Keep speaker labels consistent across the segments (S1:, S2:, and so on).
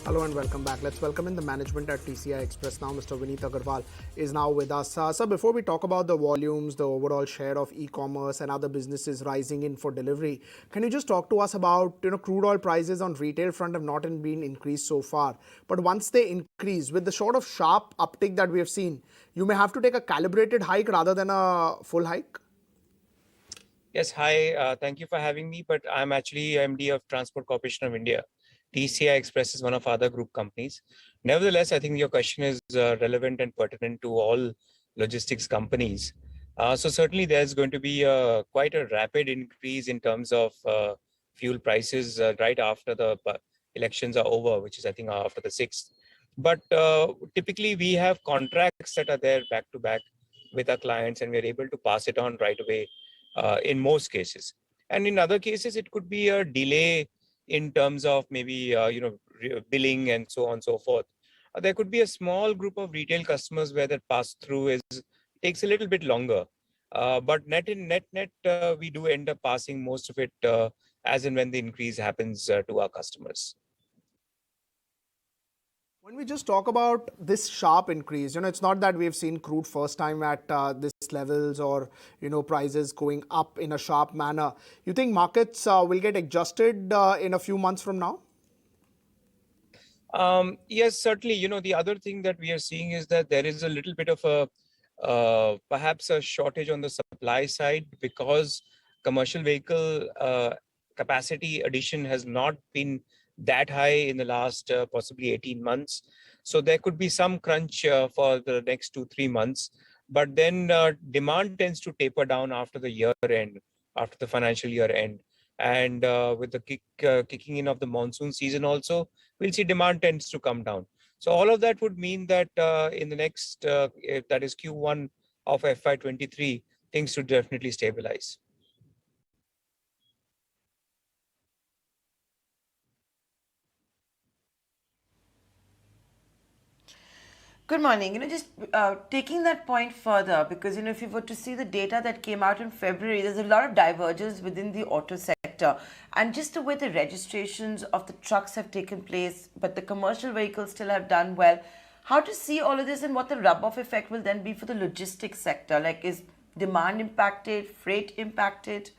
S1: Hello and welcome back. Let's welcome in the management at TCI Express now. Mr. Vineet Agarwal is now with us. Sir, before we talk about the volumes, the overall share of e-commerce and other businesses rising in for delivery, can you just talk to us about, crude oil prices on retail front have not been increased so far. But once they increase, with the sort of sharp uptick that we have seen, you may have to take a calibrated hike rather than a full hike?
S2: Yes, hi. Thank you for having me. But I'm actually MD of Transport Corporation of India. TCI Express is one of our other group companies. Nevertheless, I think your question is relevant and pertinent to all logistics companies. So certainly, there's going to be quite a rapid increase in terms of fuel prices right after the elections are over, which is I think after the 6th. But typically, we have contracts that are there back to back with our clients, and we're able to pass it on right away in most cases. And in other cases, it could be a delay in terms of maybe billing and so on and so forth. There could be a small group of retail customers where that pass through takes a little bit longer. But net, we do end up passing most of it as and when the increase happens to our customers.
S1: When we just talk about this sharp increase, it's not that we've seen crude first time at this levels or, prices going up in a sharp manner. You think markets will get adjusted in a few months from now?
S2: Yes, certainly. The other thing that we are seeing is that there is a little bit of perhaps a shortage on the supply side because commercial vehicle capacity addition has not been that high in the last possibly 18 months. So there could be some crunch for the next 2-3 months. But then demand tends to taper down after the year end, after the financial year end. And with the kicking in of the monsoon season also, we'll see demand tends to come down. So all of that would mean that in the next, that is Q1 of FY23, things should definitely stabilize.
S3: Good morning. Just taking that point further, because if you were to see the data that came out in February, there's a lot of divergence within the auto sector, and just the way the registrations of the trucks have taken place, but the commercial vehicles still have done well. How to see all of this and what the rub-off effect will then be for the logistics sector? Like, is demand impacted, freight impacted?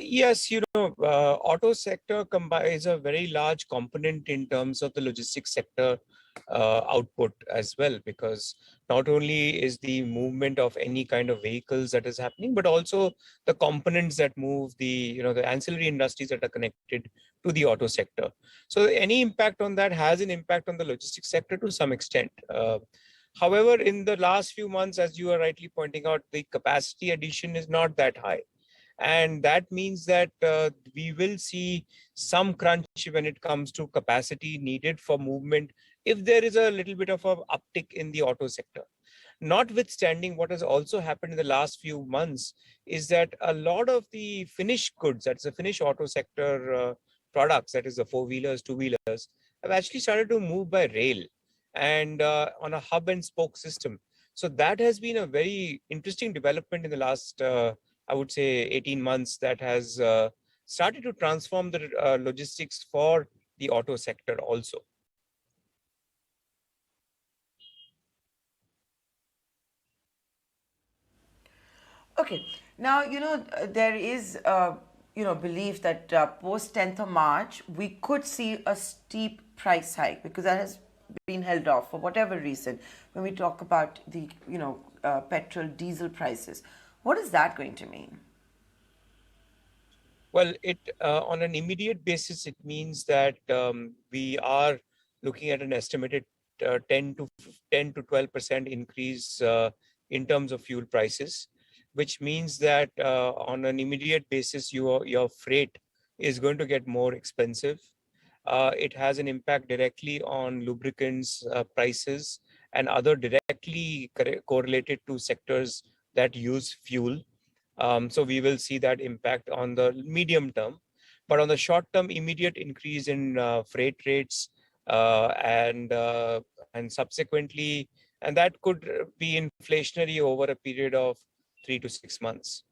S2: Yes, auto sector is a very large component in terms of the logistics sector output as well, because not only is the movement of any kind of vehicles that is happening, but also the components that move the ancillary industries that are connected to the auto sector. So any impact on that has an impact on the logistics sector to some extent. However, in the last few months, as you are rightly pointing out, the capacity addition is not that high. And that means that we will see some crunch when it comes to capacity needed for movement if there is a little bit of an uptick in the auto sector. Notwithstanding, what has also happened in the last few months is that a lot of the finished goods, that's the finished auto sector products, that is the four-wheelers, two-wheelers, have actually started to move by rail and on a hub and spoke system. So that has been a very interesting development in the last I would say 18 months that has started to transform the logistics for the auto sector also.
S3: Okay. Now, there is, belief that post 10th of March, we could see a steep price hike because that has been held off for whatever reason when we talk about the, petrol, diesel prices. What is that going to mean?
S2: Well, it on an immediate basis, it means that we are looking at an estimated 10 to 12% increase in terms of fuel prices, which means that on an immediate basis, your freight is going to get more expensive. It has an impact directly on lubricants prices and other directly correlated to sectors that use fuel. So we will see that impact on the medium term. But on the short term, immediate increase in freight rates and subsequently, and that could be inflationary over a period of 3 to 6 months.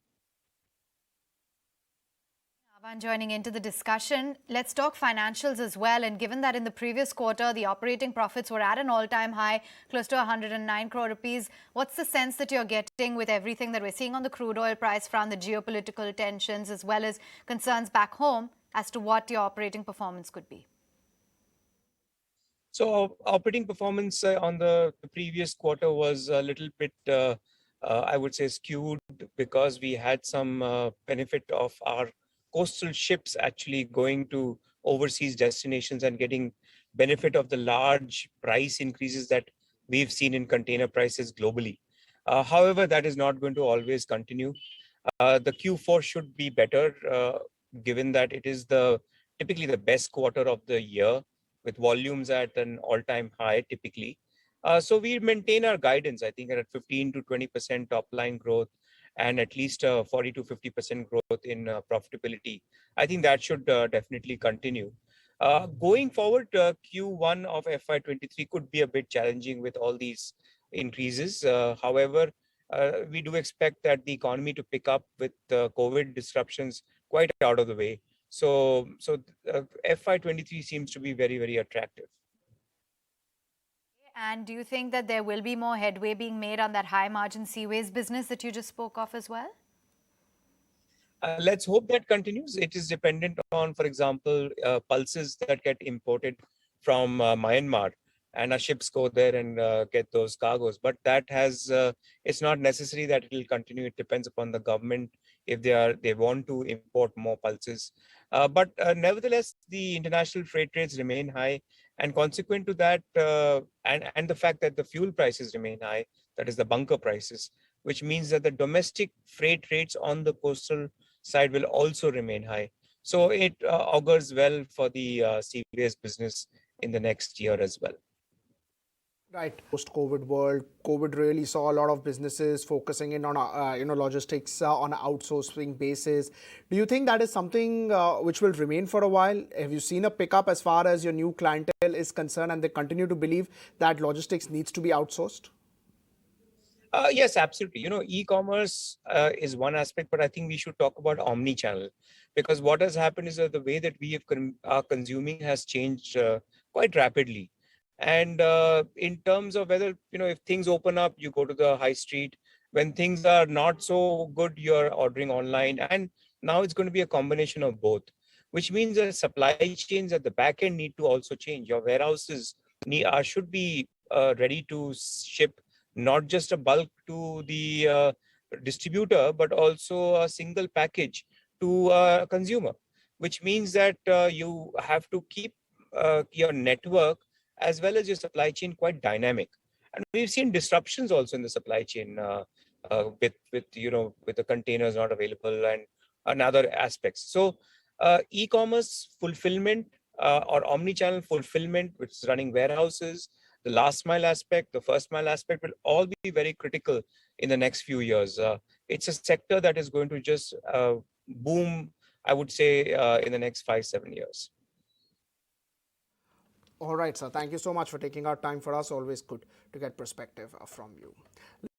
S4: Avan joining into the discussion. Let's talk financials as well. And given that in the previous quarter, the operating profits were at an all-time high, close to 109 crore rupees, what's the sense that you're getting with everything that we're seeing on the crude oil price front, the geopolitical tensions, as well as concerns back home as to what your operating performance could be?
S2: So operating performance on the previous quarter was a little bit, I would say, skewed because we had some benefit of our coastal ships actually going to overseas destinations and getting benefit of the large price increases that we've seen in container prices globally. However, that is not going to always continue. The Q4 should be better, given that it is typically the best quarter of the year with volumes at an all-time high typically. So we maintain our guidance, I think, at 15 to 20% top line growth and at least 40 to 50% growth in profitability. I think that should definitely continue. Going forward, Q1 of FY23 could be a bit challenging with all these increases. However, we do expect that the economy to pick up with COVID disruptions quite out of the way. So FY23 seems to be very, very attractive.
S4: And do you think that there will be more headway being made on that high margin seaways business that you just spoke of as well?
S2: Let's hope that continues. It is dependent on, for example, pulses that get imported from Myanmar, and our ships go there and get those cargoes. But it's not necessary that it will continue. It depends upon the government if they want to import more pulses. But nevertheless, the international freight rates remain high, and consequent to that, and the fact that the fuel prices remain high, that is the bunker prices, which means that the domestic freight rates on the coastal side will also remain high. So it augurs well for the seaways business in the next year as well.
S1: Right. Post-COVID world, COVID really saw a lot of businesses focusing in on logistics on an outsourcing basis. Do you think that is something which will remain for a while? Have you seen a pickup as far as your new clientele is concerned, and they continue to believe that logistics needs to be outsourced?
S2: Yes, absolutely. E-commerce is one aspect, but I think we should talk about omnichannel, because what has happened is that the way that are consuming has changed quite rapidly. And in terms of whether, if things open up, you go to the high street. When things are not so good, you're ordering online. And now it's going to be a combination of both, which means that supply chains at the back end need to also change. Your warehouses should be ready to ship not just a bulk to the distributor, but also a single package to a consumer, which means that you have to keep your network as well as your supply chain quite dynamic. And we've seen disruptions also in the supply chain with the containers not available and other aspects. So e-commerce fulfillment or omni-channel fulfillment, which is running warehouses, the last mile aspect, the first mile aspect will all be very critical in the next few years. It's a sector that is going to just boom, I would say, in the next 5-7 years.
S1: All right, sir. Thank you so much for taking our time for us. Always good to get perspective from you.